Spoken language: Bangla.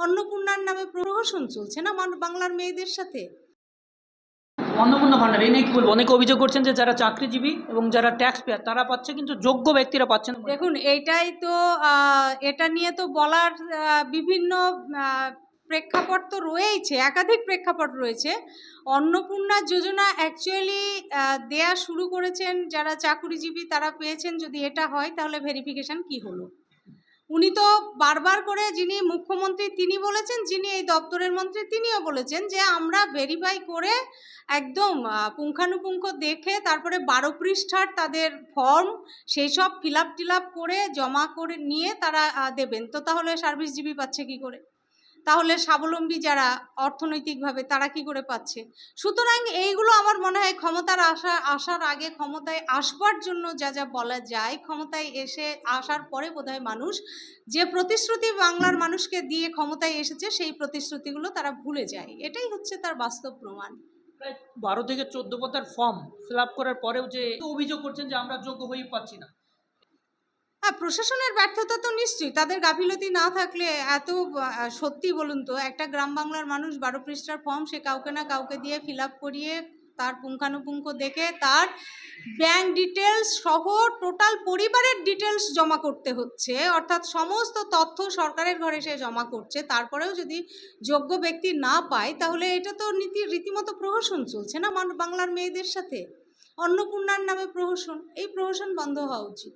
অন্নপূর্ণার নামে প্রহসন চলছে না বাংলার মেয়েদের সাথে। অন্নপূর্ণা ভান্ডার এই নিয়ে কি বলবো? অনেকে অভিযোগ করছেন যে যারা চাকরিজীবী এবং যারা ট্যাক্স পেয়ার তারা পাচ্ছে, কিন্তু যোগ্য ব্যক্তিরা পাচ্ছেন না। দেখুন, এইটাই তো এটা নিয়ে তো বলার বিভিন্ন প্রেক্ষাপট তো রয়েইছে, একাধিক প্রেক্ষাপট রয়েছে। অন্নপূর্ণা যোজনা অ্যাকচুয়ালি দেয়া শুরু করেছেন যারা চাকরিজীবী, তারা পেয়েছেন। যদি এটা হয় তাহলে ভেরিফিকেশন কি হলো? উনি তো বারবার করে, যিনি মুখ্যমন্ত্রী তিনি বলেছেন, যিনি এই দপ্তরের মন্ত্রী তিনিও বলেছেন যে আমরা ভেরিফাই করে একদম পুঙ্খানুপুঙ্খ দেখে তারপরে 12 পৃষ্ঠার তাদের ফর্ম সেই সব ফিল আপ করে জমা করে নিয়ে তারা দেবেন। তো তাহলে সার্ভিসজীবী পাচ্ছে কি করে? তাহলে স্বাবলম্বী যারা অর্থনৈতিকভাবে তারা কি করে পাচ্ছে? সুতরাং এইগুলো আমার মনে হয় ক্ষমতার আসার আগে, ক্ষমতায় আসবার জন্য যা যা বলা যায়, ক্ষমতায় আসার পরে বোধহয় মানুষ যে প্রতিশ্রুতি বাংলার মানুষকে দিয়ে ক্ষমতায় এসেছে সেই প্রতিশ্রুতিগুলো তারা ভুলে যায়। এটাই হচ্ছে তার বাস্তব প্রমাণ। প্রায় 12 থেকে 14 পাতার ফর্ম ফিল আপ করার পরেও যে অভিযোগ করছেন যে আমরা যোগ্য হয়েই পাচ্ছি না। হ্যাঁ, প্রশাসনের ব্যর্থতা তো নিশ্চয়ই, তাদের গাফিলতি না থাকলে এত সত্যি বলুন তো, একটা গ্রাম বাংলার মানুষ 12 পৃষ্ঠার ফর্ম সে কাউকে না কাউকে দিয়ে ফিল আপ করিয়ে তার পুঙ্খানুপুঙ্খ দেখে তার ব্যাংক ডিটেলস সহ টোটাল পরিবারের ডিটেলস জমা করতে হচ্ছে, অর্থাৎ সমস্ত তথ্য সরকারের ঘরে সে জমা করছে। তারপরেও যদি যোগ্য ব্যক্তি না পায় তাহলে এটা তো রীতিমতো প্রহসন চলছে না বাংলার মেয়েদের সাথে। অন্নপূর্ণার নামে প্রহসন, এই প্রহসন বন্ধ হওয়া উচিত।